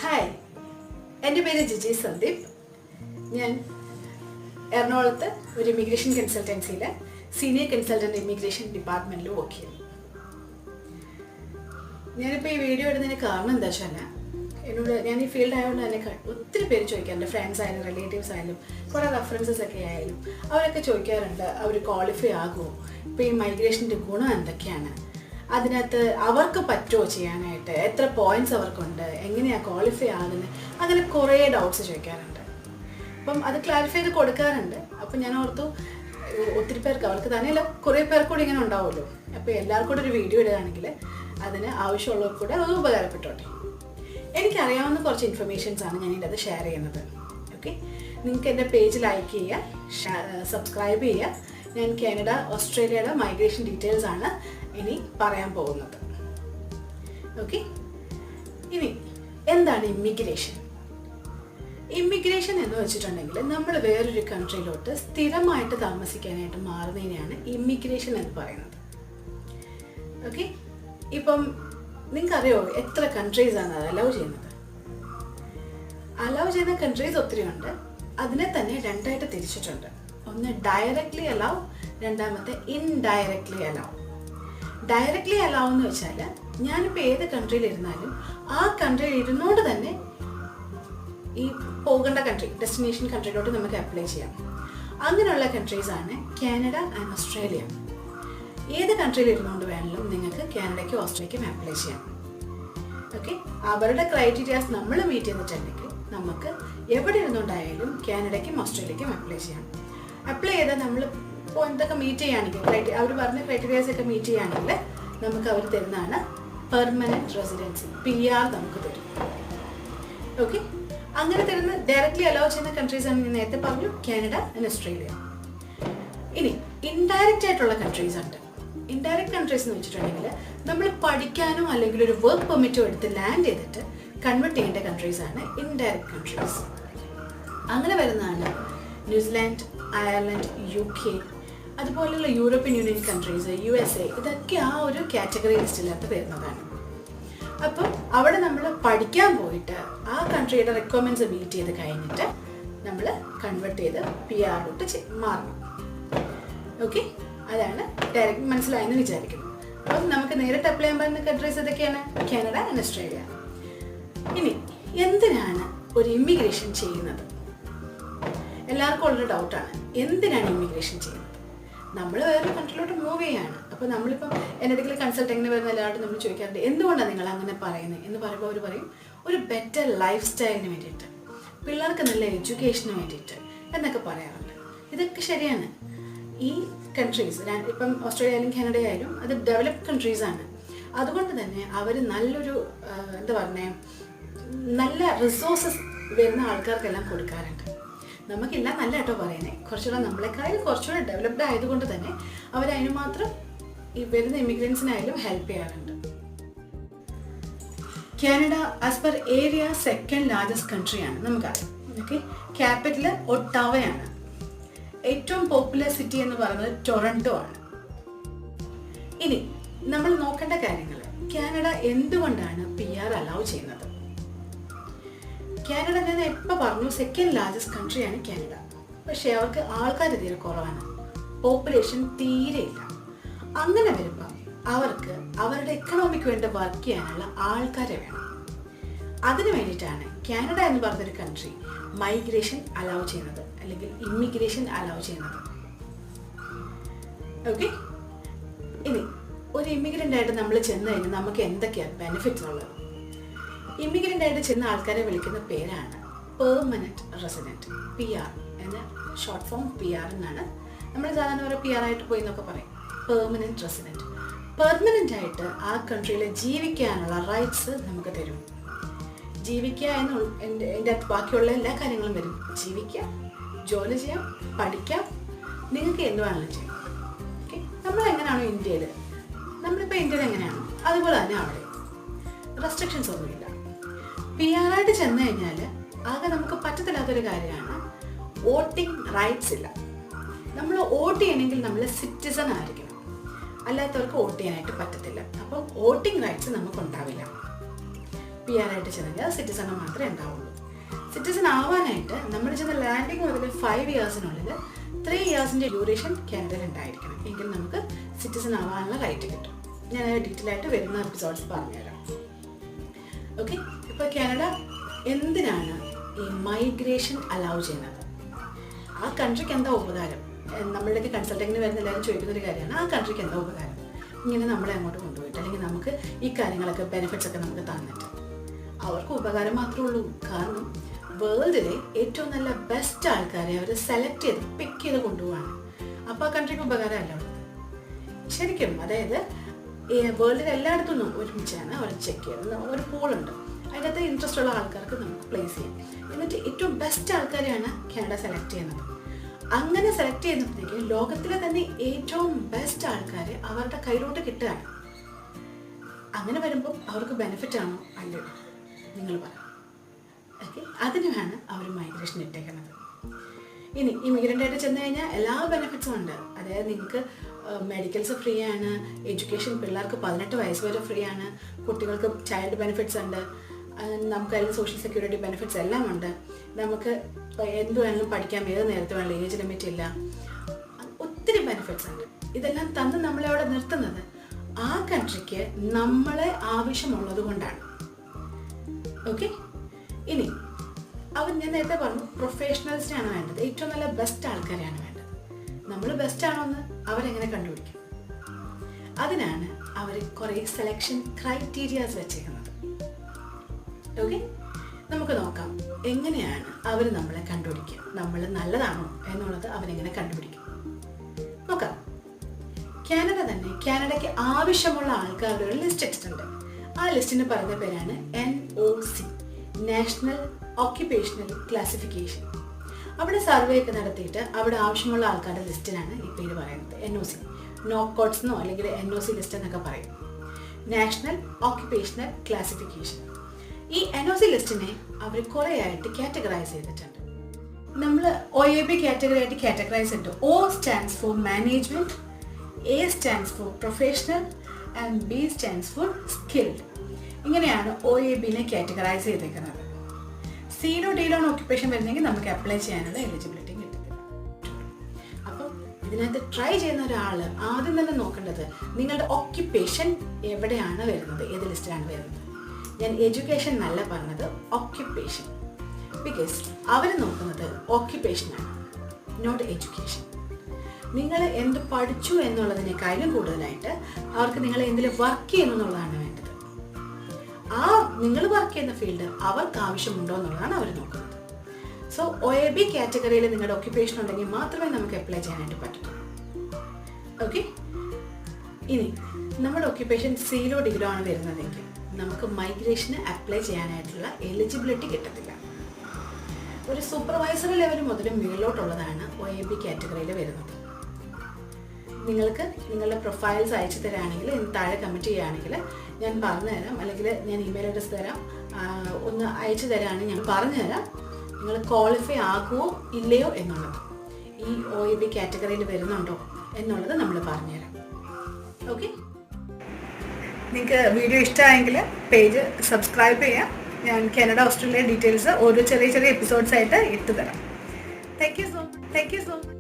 Hi, എൻ്റെ പേര് ജിജി സന്ദീപ്. ഞാൻ എറണാകുളത്ത് ഒരു ഇമിഗ്രേഷൻ കൺസൾട്ടൻസിയിൽ സീനിയർ കൺസൾട്ടൻറ്റ് ഇമിഗ്രേഷൻ ഡിപ്പാർട്ട്മെൻറ്റിൽ വർക്ക് ചെയ്യുന്നു. ഞാനിപ്പോൾ ഈ വീഡിയോ ഇടുന്നതിന് കാരണം എന്താ വെച്ചാൽ എന്നോട് ഞാൻ ഈ ഫീൽഡ് ആയതുകൊണ്ട് തന്നെ ഒത്തിരി പേര് ചോദിക്കാം, എൻ്റെ ഫ്രണ്ട്സ് ആയാലും റിലേറ്റീവ്സ് ആയാലും കുറേ റെഫറൻസസ് ഒക്കെ ആയാലും അവരൊക്കെ ചോദിക്കാറുണ്ട്, അവർ ക്വാളിഫൈ ആകുമോ, ഇപ്പോൾ ഈ മൈഗ്രേഷൻ്റെ ഗുണം എന്തൊക്കെയാണ്, അതിനകത്ത് അവർക്ക് പറ്റുമോ ചെയ്യാനായിട്ട്, എത്ര പോയിൻറ്റ്സ് അവർക്കുണ്ട്, എങ്ങനെയാണ് ക്വാളിഫൈ ആകുന്നത്, അങ്ങനെ കുറേ ഡൗട്ട്സ് ചോദിക്കാറുണ്ട്. അപ്പം അത് ക്ലാരിഫൈ ചെയ്ത് കൊടുക്കാറുണ്ട്. അപ്പം ഞാൻ ഓർത്തു ഒത്തിരി പേർക്ക്, അവർക്ക് തന്നെയല്ല കുറേ പേർക്ക് കൂടി ഇങ്ങനെ ഉണ്ടാവുമല്ലോ, അപ്പോൾ എല്ലാവർക്കും കൂടെ ഒരു വീഡിയോ ഇടുകയാണെങ്കിൽ അതിന് ആവശ്യമുള്ളവർക്ക് കൂടെ അത് ഉപകാരപ്പെട്ടോട്ടെ. എനിക്കറിയാവുന്ന കുറച്ച് ഇൻഫർമേഷൻസാണ് ഞാൻ ഇതിൻ്റെ അത് ഷെയർ ചെയ്യുന്നത്. ഓക്കെ, നിങ്ങൾക്ക് എൻ്റെ പേജ് ലൈക്ക് ചെയ്യുക, സബ്സ്ക്രൈബ് ചെയ്യുക. ഞാൻ കാനഡ, ഓസ്ട്രേലിയയുടെ മൈഗ്രേഷൻ ഡീറ്റെയിൽസ് ആണ് ഇനി പറയാൻ പോകുന്നത്. ഓക്കെ, ഇനി എന്താണ് ഇമ്മിഗ്രേഷൻ? ഇമ്മിഗ്രേഷൻ എന്ന് വെച്ചിട്ടുണ്ടെങ്കിൽ നമ്മൾ വേറൊരു കൺട്രിയിലോട്ട് സ്ഥിരമായിട്ട് താമസിക്കാനായിട്ട് മാറുന്നതിനെയാണ് ഇമ്മിഗ്രേഷൻ എന്ന് പറയുന്നത്. ഓക്കെ, ഇപ്പം നിങ്ങൾക്കറിയോ എത്ര കൺട്രീസാണ് അത് അലൗ ചെയ്യുന്നത്? അലൗ ചെയ്യുന്ന കൺട്രീസ് ഒത്തിരി ഉണ്ട്. അതിനെ തന്നെ രണ്ടായിട്ട് തിരിച്ചിട്ടുണ്ട്. ഒന്ന് ഡയറക്റ്റ്ലി അലൗ, രണ്ടാമത്തെ ഇൻഡയറക്റ്റ്ലി അലൗ. ഡയറക്റ്റ്ലി അലൗ എന്ന് വെച്ചാൽ ഞാനിപ്പോൾ ഏത് കൺട്രിയിൽ ഇരുന്നാലും ആ കൺട്രിയിൽ ഇരുന്നുകൊണ്ട് തന്നെ ഈ പോകേണ്ട കൺട്രി, ഡെസ്റ്റിനേഷൻ കൺട്രിയിലോട്ട് നമുക്ക് അപ്ലൈ ചെയ്യാം. അങ്ങനെയുള്ള കൺട്രീസാണ് കാനഡ ആൻഡ് ഓസ്ട്രേലിയ. ഏത് കൺട്രിയിൽ ഇരുന്നുകൊണ്ട് വേണമെങ്കിലും നിങ്ങൾക്ക് കാനഡയ്ക്കും ഓസ്ട്രേലിയക്കും അപ്ലൈ ചെയ്യാം. ഓക്കെ, അവരുടെ ക്രൈറ്റീരിയാസ് നമ്മൾ മീറ്റ് ചെയ്തിട്ടുണ്ടെങ്കിൽ നമുക്ക് എവിടെ ഇരുന്നുകൊണ്ടായാലും കാനഡയ്ക്കും ഓസ്ട്രേലിയക്കും അപ്ലൈ ചെയ്യാം. അപ്ലൈ ചെയ്താൽ നമ്മൾ ഇപ്പോൾ എന്തൊക്കെ മീറ്റ് ചെയ്യുകയാണെങ്കിൽ, അവർ പറഞ്ഞ ക്രൈറ്റീരിയാസ് ഒക്കെ മീറ്റ് ചെയ്യുകയാണെങ്കിൽ നമുക്ക് അവർ തരുന്നതാണ് പെർമനൻറ്റ് റെസിഡൻസി, PR നമുക്ക് തരും. ഓക്കെ, അങ്ങനെ തരുന്ന ഡയറക്റ്റ്ലി അലൗ ചെയ്യുന്ന കൺട്രീസാണ് ഞാൻ നേരത്തെ പറഞ്ഞു, കാനഡ ആൻഡ് ഓസ്ട്രേലിയ. ഇനി ഇൻഡയറക്റ്റ് ആയിട്ടുള്ള കൺട്രീസ് ഉണ്ട്. ഇൻഡയറക്റ്റ് കൺട്രീസ് എന്ന് വെച്ചിട്ടുണ്ടെങ്കിൽ നമ്മൾ പഠിക്കാനോ അല്ലെങ്കിൽ ഒരു വർക്ക് പെർമിറ്റോ എടുത്ത് ലാൻഡ് ചെയ്തിട്ട് കൺവേർട്ട് ചെയ്യേണ്ട കൺട്രീസാണ് ഇൻഡയറക്റ്റ് കൺട്രീസ്. അങ്ങനെ വരുന്നതാണ് ന്യൂസിലാൻഡ്, അയർലൻഡ്, UK, അതുപോലെയുള്ള യൂറോപ്യൻ യൂണിയൻ കൺട്രീസ്, USA, ഇതൊക്കെ ആ ഒരു കാറ്റഗറി ലിസ്റ്റിനകത്ത് വരുന്നതാണ്. അപ്പം അവിടെ നമ്മൾ പഠിക്കാൻ പോയിട്ട് ആ കൺട്രിയുടെ റിക്വയർമെൻറ്റ്സ് മീറ്റ് ചെയ്ത് കഴിഞ്ഞിട്ട് നമ്മൾ കൺവേർട്ട് ചെയ്ത് PR മാറണം. ഓക്കെ, അതാണ് ഡയറക്റ്റ് മനസ്സിലായെന്ന് വിചാരിക്കുന്നു. അപ്പം നമുക്ക് നേരിട്ട് അപ്ലൈ ചെയ്യാൻ പറ്റുന്ന കൺട്രീസ് ഇതൊക്കെയാണ് കാനഡ ആൻഡ് ഓസ്ട്രേലിയ. ഇനി എന്തിനാണ് ഒരു ഇമ്മിഗ്രേഷൻ ചെയ്യുന്നത്? എല്ലാവർക്കും ഉള്ളൊരു ഡൗട്ടാണ്, എന്തിനാണ് ഇമ്മിഗ്രേഷൻ ചെയ്യുന്നത്? നമ്മൾ വേറൊരു കൺട്രിയിലോട്ട് മൂവ് ചെയ്യാണ്. അപ്പോൾ നമ്മളിപ്പം എൻ്റെ അടുക്കൽ കൺസൾട്ടിങ്ങിന് വരുന്ന എല്ലാവരും നമ്മൾ ചോദിക്കാറുണ്ട്, എന്തുകൊണ്ടാണ് നിങ്ങൾ അങ്ങനെ പറയുന്നത് എന്ന് പറയുമ്പോൾ അവർ പറയും, ഒരു ബെറ്റർ ലൈഫ് സ്റ്റൈലിന് വേണ്ടിയിട്ട്, പിള്ളേർക്ക് നല്ല എഡ്യൂക്കേഷന് വേണ്ടിയിട്ട് എന്നൊക്കെ പറയാറുണ്ട്. ഇതൊക്കെ ശരിയാണ്. ഈ കൺട്രീസ്, ഇപ്പം ഓസ്ട്രേലിയ ആയാലും കാനഡ ആയാലും അത് ഡെവലപ്ഡ് കൺട്രീസാണ്. അതുകൊണ്ട് തന്നെ അവർ നല്ലൊരു എന്താ പറയുക, നല്ല റിസോഴ്സസ് വരുന്ന ആൾക്കാർക്കെല്ലാം കൊടുക്കാറുണ്ട്. നമുക്കില്ല നല്ല കേട്ടോ പറയുന്നത്, കുറച്ചുകൂടെ നമ്മളെക്കാളും കുറച്ചുകൂടെ ഡെവലപ്ഡ് ആയതുകൊണ്ട് തന്നെ അവരതിന് മാത്രം ഈ വരുന്ന ഇമിഗ്രൻസിനായാലും ഹെൽപ്പ് ചെയ്യാറുണ്ട്. Canada as per area second largest കൺട്രിയാണ്, നമുക്കറിയാം. ഓക്കെ, ക്യാപിറ്റൽ ഒട്ടാവയാണ്. ഏറ്റവും പോപ്പുലർ സിറ്റി എന്ന് പറയുന്നത് ടൊറന്റോ ആണ്. ഇനി നമ്മൾ നോക്കേണ്ട കാര്യങ്ങൾ, കാനഡ എന്തുകൊണ്ടാണ് PR അലൗ ചെയ്യുന്നത്? കാനഡ ഞാൻ എപ്പോൾ പറഞ്ഞു സെക്കൻഡ് ലാർജസ്റ്റ് കൺട്രിയാണ് കാനഡ, പക്ഷേ അവർക്ക് ആൾക്കാർ തീരെ കുറവാണ്, പോപ്പുലേഷൻ തീരെയില്ല. അങ്ങനെ വരുമ്പോൾ അവർക്ക് അവരുടെ എക്കണോമിക്ക് വേണ്ടി വർക്ക് ചെയ്യാനുള്ള ആൾക്കാരെ വേണം. അതിനു വേണ്ടിയിട്ടാണ് കാനഡ എന്ന് പറഞ്ഞൊരു കൺട്രി മൈഗ്രേഷൻ അലൗ ചെയ്യുന്നത്, അല്ലെങ്കിൽ ഇമ്മിഗ്രേഷൻ അലൗ ചെയ്യുന്നത്. ഓക്കെ, ഇനി ഒരു ഇമ്മിഗ്രൻ്റ് ആയിട്ട് നമ്മൾ ചെന്ന് കഴിഞ്ഞാൽ നമുക്ക് എന്തൊക്കെയാണ് ബെനിഫിറ്റ്സ് ഉള്ളത്? ഇമ്മിഗ്രൻ്റ് ആയിട്ട് ചെന്ന ആൾക്കാരെ വിളിക്കുന്ന പേരാണ് പെർമനൻറ്റ് റെസിഡൻറ്റ്, PR എന്ന ഷോർട്ട് ഫോം PR എന്നാണ്. നമ്മൾ സാധാരണ ഒരു PR ആയിട്ട് പോയി എന്നൊക്കെ പറയും. പെർമനൻറ്റ് റെസിഡൻറ്റ്, പെർമനൻ്റ് ആയിട്ട് ആ കൺട്രിയിൽ ജീവിക്കാനുള്ള റൈറ്റ്സ് നമുക്ക് തരും. ജീവിക്കുക എൻ്റെ ബാക്കിയുള്ള എല്ലാ കാര്യങ്ങളും വരും. ജീവിക്കാം, ജോലി ചെയ്യാം, പഠിക്കാം, നിങ്ങൾക്ക് എന്ത് വേണമെങ്കിലും ചെയ്യാം. ഓക്കെ, നമ്മളെങ്ങനെയാണോ ഇന്ത്യയിൽ, നമ്മളിപ്പോൾ ഇന്ത്യയിൽ എങ്ങനെയാണോ അതുപോലെ തന്നെ അവിടെ റെസ്ട്രിക്ഷൻസ് ഒന്നുമില്ല. PR ആയിട്ട് ചെന്ന് കഴിഞ്ഞാൽ ആകെ നമുക്ക് പറ്റത്തില്ലാത്തൊരു കാര്യമാണ് വോട്ടിംഗ് റൈറ്റ്സ് ഇല്ല. നമ്മൾ വോട്ട് ചെയ്യണമെങ്കിൽ നമ്മൾ സിറ്റിസൺ ആയിരിക്കണം, അല്ലാത്തവർക്ക് വോട്ട് ചെയ്യാനായിട്ട് പറ്റത്തില്ല. അപ്പോൾ വോട്ടിംഗ് റൈറ്റ്സ് നമുക്കുണ്ടാവില്ല. PR ആയിട്ട് ചെന്നെങ്കിൽ അത് സിറ്റിസൺ മാത്രമേ ഉണ്ടാവുള്ളൂ. സിറ്റിസൺ ആവാനായിട്ട് നമ്മൾ ചെന്ന ലാൻഡിങ് മുതൽ 5 ഇയേഴ്സിനുള്ളിൽ 3 ഇയേഴ്സിൻ്റെ ഡ്യൂറേഷൻ കാനഡയിൽ ഉണ്ടായിരിക്കണം. എങ്കിൽ നമുക്ക് സിറ്റിസൺ ആവാനുള്ള റൈറ്റ് കിട്ടും. ഞാൻ ഡീറ്റെയിൽ ആയിട്ട് വരുന്ന എപ്പിസോഡ്സ് പറഞ്ഞുതരാം. ഓക്കെ, ഇപ്പോൾ കാനഡ എന്തിനാണ് ഈ മൈഗ്രേഷൻ അലൗ ചെയ്യുന്നത്? ആ കൺട്രിക്ക് എന്താ ഉപകാരം? നമ്മളുടെ കൺസൾട്ടിങ്ങിന് വരുന്ന എല്ലാവരും ചോദിക്കുന്നൊരു കാര്യമാണ്, ആ കൺട്രിക്ക് എന്താ ഉപകാരം ഇങ്ങനെ നമ്മളെ അങ്ങോട്ട് കൊണ്ടുപോയിട്ട്, അല്ലെങ്കിൽ നമുക്ക് ഈ കാര്യങ്ങളൊക്കെ ബെനിഫിറ്റ്സ് ഒക്കെ നമുക്ക് തന്നിട്ട്? അവർക്ക് ഉപകാരം മാത്രമേ ഉള്ളൂ. കാരണം വേൾഡിലെ ഏറ്റവും നല്ല ബെസ്റ്റ് ആൾക്കാരെ അവർ സെലക്ട് ചെയ്ത് പിക്ക് ചെയ്ത് കൊണ്ടുപോവാണ്. അപ്പോൾ ആ കൺട്രിക്ക് ഉപകാരമല്ല ഉള്ളത് ശരിക്കും. അതായത് വേൾഡിൽ എല്ലായിടത്തു നിന്നും ഒരുമിച്ചാണ് അവർ ചെക്ക് ചെയ്യുന്നത്. ഒരു പൂളുണ്ട്, അതിനകത്ത് ഇൻട്രസ്റ്റ് ഉള്ള ആൾക്കാർക്ക് നമുക്ക് പ്ലേസ് ചെയ്യാം. എന്നിട്ട് ഏറ്റവും ബെസ്റ്റ് ആൾക്കാരെയാണ് കാനഡ സെലക്ട് ചെയ്യുന്നത്. അങ്ങനെ സെലക്ട് ചെയ്യുന്നപ്പോഴേക്കും ലോകത്തിലെ തന്നെ ഏറ്റവും ബെസ്റ്റ് ആൾക്കാരെ അവരുടെ കയ്യിലോട്ട് കിട്ടുകയാണ്. അങ്ങനെ വരുമ്പോൾ അവർക്ക് ബെനിഫിറ്റ് ആണോ അല്ലയോ നിങ്ങൾ പറ. ഓക്കെ, അതിനാണ് അവർ മൈഗ്രേഷൻ ഇട്ടേക്കുന്നത്. ഇനി ഇമിഗ്രൻ്റ് ആയിട്ട് ചെന്ന് കഴിഞ്ഞാൽ എല്ലാ ബെനിഫിറ്റ്സും ഉണ്ട്. അതായത് നിങ്ങൾക്ക് മെഡിക്കൽസ് ഫ്രീ ആണ്, എഡ്യൂക്കേഷൻ പിള്ളേർക്ക് 18 വയസ്സ് വരെ ഫ്രീ ആണ്, കുട്ടികൾക്ക് ചൈൽഡ് ബെനിഫിറ്റ്സ് ഉണ്ട്, നമുക്ക് അതിൽ സോഷ്യൽ സെക്യൂരിറ്റി ബെനിഫിറ്റ്സ് എല്ലാം ഉണ്ട്. നമുക്ക് എന്ത് വേണമെങ്കിലും പഠിക്കാം, ഏത് നേരത്തെ വേണമെങ്കിലും, ഏജ് ലിമിറ്റ് ഇല്ല, ഒത്തിരി ബെനിഫിറ്റ്സ് ഉണ്ട്. ഇതെല്ലാം തന്ന് നമ്മളെ അവിടെ നിർത്തുന്നത് ആ കൺട്രിക്ക് നമ്മളെ ആവശ്യമുള്ളത് കൊണ്ടാണ്. ഓക്കെ, ഇനി ഞാൻ നേരത്തെ പറഞ്ഞു പ്രൊഫഷണൽസിനാണ് വേണ്ടത്, ഏറ്റവും നല്ല ബെസ്റ്റ് ആൾക്കാരെയാണ് വേണ്ടത്. നമ്മൾ ബെസ്റ്റ് ആണോ എന്ന് അവരെങ്ങനെ കണ്ടുപിടിക്കും? അതിനാണ് അവർ കുറേ സെലക്ഷൻ ക്രൈറ്റീരിയാസ് വെച്ചേക്കുന്നത്. ഓക്കെ, നമുക്ക് നോക്കാം എങ്ങനെയാണ് അവർ നമ്മളെ കണ്ടുപിടിക്കുക, നമ്മൾ നല്ലതാണോ എന്നുള്ളത് അവരെങ്ങനെ കണ്ടുപിടിക്കും നോക്കാം. കാനഡയ്ക്ക് ആവശ്യമുള്ള ആൾക്കാരുടെ ഒരു ലിസ്റ്റ് വെച്ചിട്ടുണ്ട്. ആ ലിസ്റ്റിന് പറയുന്ന പേരാണ് NOC, നാഷണൽ ഓക്യുപ്പേഷണൽ ക്ലാസിഫിക്കേഷൻ. അവിടെ സർവേ ഒക്കെ നടത്തിയിട്ട് അവിടെ ആവശ്യമുള്ള ആൾക്കാരുടെ ലിസ്റ്റിനാണ് ഈ പേര് പറയുന്നത്. NOC, നോക്കൗട്ട്സ് എന്നോ അല്ലെങ്കിൽ NOC ലിസ്റ്റ് എന്നൊക്കെ പറയും. National occupational classification. ഈ NOC ലിസ്റ്റിനെ അവർ കുറേ ആയിട്ട് കാറ്റഗറൈസ് ചെയ്തിട്ടുണ്ട്. നമ്മൾ OAB കാറ്റഗറി ആയിട്ട് കാറ്റഗറൈസ് ചെയ്തിട്ട് O stands for management, A stands for professional and B stands for skilled. ഇങ്ങനെയാണ് OABനെ കാറ്റഗറൈസ് ചെയ്തേക്കുന്നത്. C-ലോ D-ലോ ഓക്യുപ്പേഷൻ വരുന്നെങ്കിൽ നമുക്ക് അപ്ലൈ ചെയ്യാനുള്ള എലിജിബിലിറ്റി കിട്ടത്തില്ല. അപ്പം ഇതിനകത്ത് ട്രൈ ചെയ്യുന്ന ഒരാൾ ആദ്യം തന്നെ നോക്കേണ്ടത് നിങ്ങളുടെ ഓക്യുപ്പേഷൻ എവിടെയാണ് വരുന്നത്, ഏത് ലിസ്റ്റിലാണ് വരുന്നത്. ഞാൻ എഡ്യൂക്കേഷൻ എന്നല്ല പറഞ്ഞത്, ഓക്യുപ്പേഷൻ. ബിക്കോസ് അവർ നോക്കുന്നത് ഓക്യുപ്പേഷനാണ്, നോട്ട് എഡ്യൂക്കേഷൻ. നിങ്ങൾ എന്ത് പഠിച്ചു എന്നുള്ളതിനേക്കാളും കൂടുതലായിട്ട് അവർക്ക് നിങ്ങൾ എന്തിൽ വർക്ക് ചെയ്യുന്നു എന്നുള്ളതാണ് വേണ്ടത്. ആ നിങ്ങൾ വർക്ക് ചെയ്യുന്ന ഫീൽഡ് അവർക്ക് ആവശ്യമുണ്ടോ എന്നുള്ളതാണ് അവർ നോക്കുന്നത്. സോ OAB കാറ്റഗറിയിൽ നിങ്ങളുടെ ഓക്യുപ്പേഷൻ ഉണ്ടെങ്കിൽ മാത്രമേ നമുക്ക് അപ്ലൈ ചെയ്യാനായിട്ട് പറ്റത്തുള്ളൂ. ഓക്കെ, ഇനി നമ്മുടെ ഓക്യുപ്പേഷൻ C-ലോ D-ലോ ആണ് വരുന്നതെങ്കിൽ നമുക്ക് മൈഗ്രേഷന് അപ്ലൈ ചെയ്യാനായിട്ടുള്ള എലിജിബിലിറ്റി കിട്ടത്തില്ല. ഒരു സൂപ്പർവൈസറി ലെവൽ മുതൽ മുകളിലോട്ടുള്ളതാണ് OAB കാറ്റഗറിയിൽ വരുന്നത്. നിങ്ങൾക്ക് നിങ്ങളുടെ പ്രൊഫൈൽസ് അയച്ചു തരാണെങ്കിൽ താഴെ കമൻറ്റ് ചെയ്യുകയാണെങ്കിൽ ഞാൻ പറഞ്ഞു തരാം, അല്ലെങ്കിൽ ഞാൻ ഇമെയിൽ അഡ്രസ് തരാം, ഒന്ന് അയച്ചു തരാണെങ്കിൽ ഞാൻ പറഞ്ഞു തരാം നിങ്ങൾ ക്വാളിഫൈ ആകുമോ ഇല്ലയോ എന്നുള്ളത്, ഈ OAB കാറ്റഗറിയിൽ വരുന്നുണ്ടോ എന്നുള്ളത് നമ്മൾ പറഞ്ഞുതരാം. ഓക്കെ, നിങ്ങൾക്ക് വീഡിയോ ഇഷ്ടമായെങ്കിൽ പേജ് സബ്സ്ക്രൈബ് ചെയ്യാം. ഞാൻ കാനഡ ഓസ്ട്രേലിയ ഡീറ്റെയിൽസ് ഓരോ ചെറിയ എപ്പിസോഡ്സ് ആയിട്ട് ഇട്ട് തരാം. Thank you so much.